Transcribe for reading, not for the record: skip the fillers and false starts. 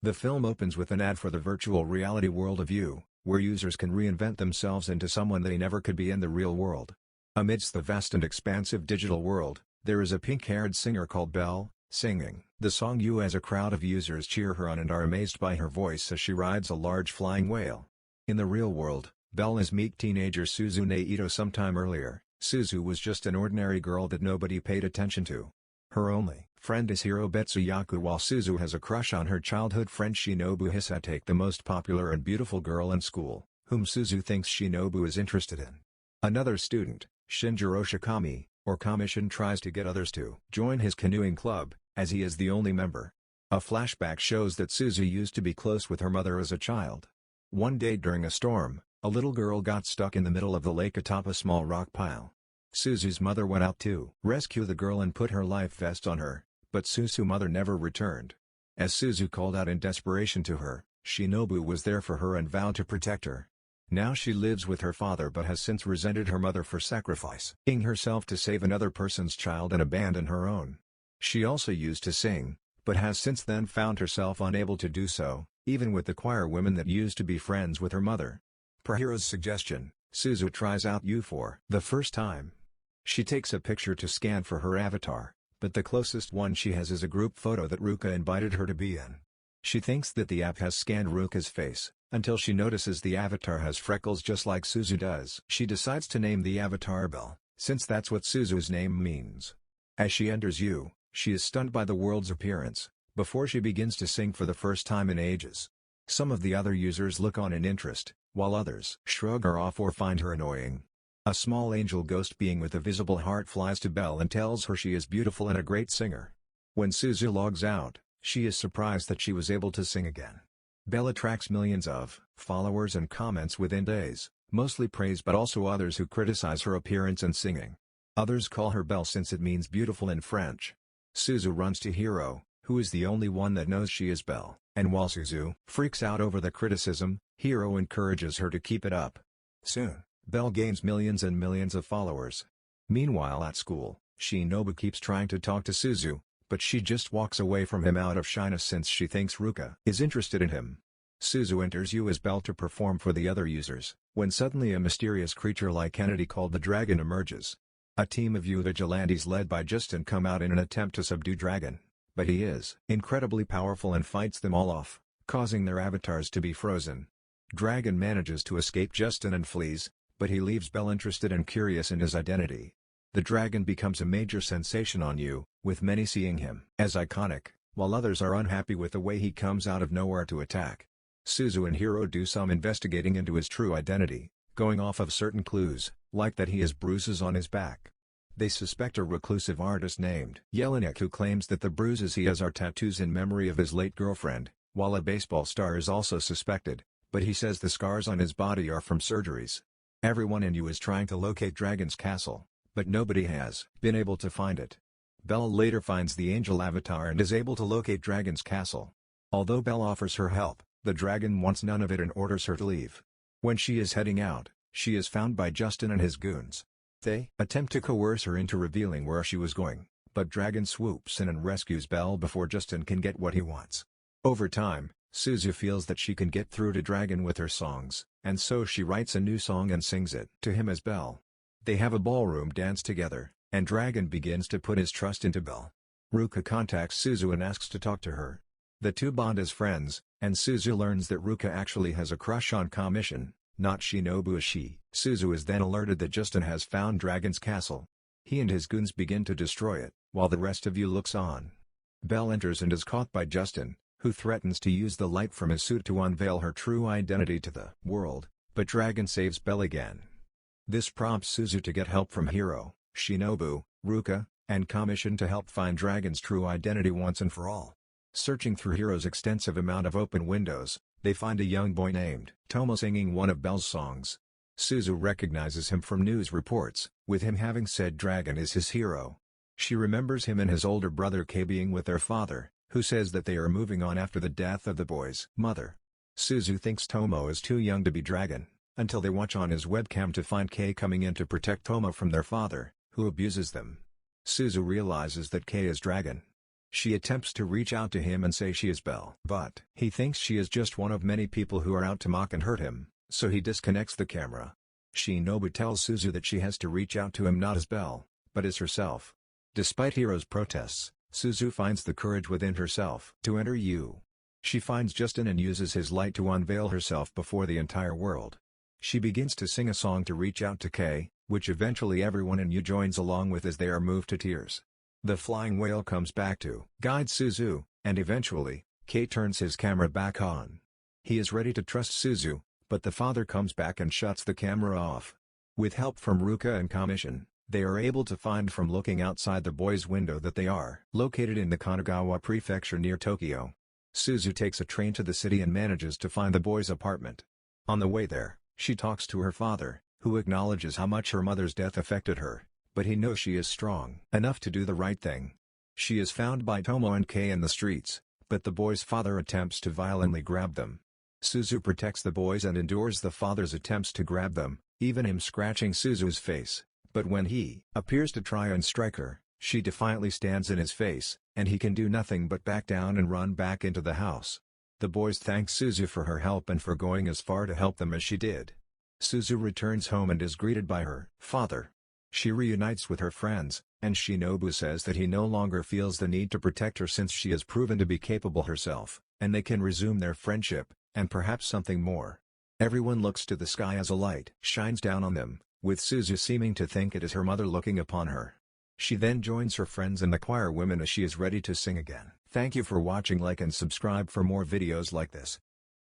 The film opens with an ad for the virtual reality world of You, where users can reinvent themselves into someone they never could be in the real world. Amidst the vast and expansive digital world, there is a pink-haired singer called Belle, singing the song You as a crowd of users cheer her on and are amazed by her voice as she rides a large flying whale. In the real world, Belle is meet teenager Suzune Ito. Sometime earlier, Suzu was just an ordinary girl that nobody paid attention to. Her only friend is hero Betsuyaku, while Suzu has a crush on her childhood friend Shinobu Hisatake, the most popular and beautiful girl in school, whom Suzu thinks Shinobu is interested in. Another student, Shinjiro Shikami, or Kamishin, tries to get others to join his canoeing club, as he is the only member. A flashback shows that Suzu used to be close with her mother as a child. One day during a storm, a little girl got stuck in the middle of the lake atop a small rock pile. Suzu's mother went out to rescue the girl and put her life vest on her, but Suzu's mother never returned. As Suzu called out in desperation to her, Shinobu was there for her and vowed to protect her. Now she lives with her father but has since resented her mother for sacrificing herself to save another person's child and abandon her own. She also used to sing, but has since then found herself unable to do so, even with the choir women that used to be friends with her mother. Per Hiro's suggestion, Suzu tries out You for the first time. She takes a picture to scan for her avatar, but the closest one she has is a group photo that Ruka invited her to be in. She thinks that the app has scanned Ruka's face, until she notices the avatar has freckles just like Suzu does. She decides to name the avatar Belle, since that's what Suzu's name means. As she enters You, she is stunned by the world's appearance, before she begins to sing for the first time in ages. Some of the other users look on in interest, while others shrug her off or find her annoying. A small angel ghost being with a visible heart flies to Belle and tells her she is beautiful and a great singer. When Suzu logs out, she is surprised that she was able to sing again. Belle attracts millions of followers and comments within days, mostly praise but also others who criticize her appearance and singing. Others call her Belle since it means beautiful in French. Suzu runs to Hiro, who is the only one that knows she is Belle, and while Suzu freaks out over the criticism, Hiro encourages her to keep it up. Soon, Belle gains millions and millions of followers. Meanwhile at school, Shinobu keeps trying to talk to Suzu, but she just walks away from him out of shyness since she thinks Ruka is interested in him. Suzu enters You as Belle to perform for the other users, when suddenly a mysterious creature-like entity called the Dragon emerges. A team of You vigilantes led by Justin come out in an attempt to subdue Dragon, but he is incredibly powerful and fights them all off, causing their avatars to be frozen. Dragon manages to escape Justin and flees, but he leaves Belle interested and curious in his identity. The dragon becomes a major sensation on You, with many seeing him as iconic, while others are unhappy with the way he comes out of nowhere to attack. Suzu and Hiro do some investigating into his true identity, going off of certain clues, like that he has bruises on his back. They suspect a reclusive artist named Jelinek who claims that the bruises he has are tattoos in memory of his late girlfriend, while a baseball star is also suspected, but he says the scars on his body are from surgeries. Everyone in You is trying to locate Dragon's castle, but nobody has been able to find it. Belle later finds the angel avatar and is able to locate Dragon's castle. Although Belle offers her help, the dragon wants none of it and orders her to leave. When she is heading out, she is found by Justin and his goons. They attempt to coerce her into revealing where she was going, but Dragon swoops in and rescues Belle before Justin can get what he wants. Over time, Suzu feels that she can get through to Dragon with her songs, and so she writes a new song and sings it to him as Belle. They have a ballroom dance together, and Dragon begins to put his trust into Belle. Ruka contacts Suzu and asks to talk to her. The two bond as friends, and Suzu learns that Ruka actually has a crush on Kamishin, not Shinobu as she. Suzu is then alerted that Justin has found Dragon's castle. He and his goons begin to destroy it, while the rest of You looks on. Belle enters and is caught by Justin, who threatens to use the light from his suit to unveil her true identity to the world, but Dragon saves Belle again. This prompts Suzu to get help from Hiro, Shinobu, Ruka, and Kamishin to help find Dragon's true identity once and for all. Searching through Hiro's extensive amount of open windows, they find a young boy named Tomo singing one of Belle's songs. Suzu recognizes him from news reports, with him having said Dragon is his hero. She remembers him and his older brother Kei being with their father, who says that they are moving on after the death of the boy's mother. Suzu thinks Tomo is too young to be Dragon, until they watch on his webcam to find Kei coming in to protect Tomo from their father, who abuses them. Suzu realizes that Kei is Dragon. She attempts to reach out to him and say she is Belle. But he thinks she is just one of many people who are out to mock and hurt him, so he disconnects the camera. Shinobu tells Suzu that she has to reach out to him not as Belle, but as herself. Despite Hiro's protests, Suzu finds the courage within herself to enter U. She finds Justin and uses his light to unveil herself before the entire world. She begins to sing a song to reach out to Kei, which eventually everyone in U joins along with as they are moved to tears. The flying whale comes back to guide Suzu, and eventually, Kei turns his camera back on. He is ready to trust Suzu, but the father comes back and shuts the camera off. With help from Ruka and Kamishin, they are able to find from looking outside the boys' window that they are located in the Kanagawa prefecture near Tokyo. Suzu takes a train to the city and manages to find the boys' apartment. On the way there, she talks to her father, who acknowledges how much her mother's death affected her, but he knows she is strong enough to do the right thing. She is found by Tomo and Kei in the streets, but the boys' father attempts to violently grab them. Suzu protects the boys and endures the father's attempts to grab them, even him scratching Suzu's face, but when he appears to try and strike her, she defiantly stands in his face, and he can do nothing but back down and run back into the house. The boys thank Suzu for her help and for going as far to help them as she did. Suzu returns home and is greeted by her father. She reunites with her friends, and Shinobu says that he no longer feels the need to protect her since she has proven to be capable herself, and they can resume their friendship, and perhaps something more. Everyone looks to the sky as a light shines down on them, with Suzu seeming to think it is her mother looking upon her. She then joins her friends and the choir women as she is ready to sing again. Thank you for watching. Like and subscribe for more videos like this.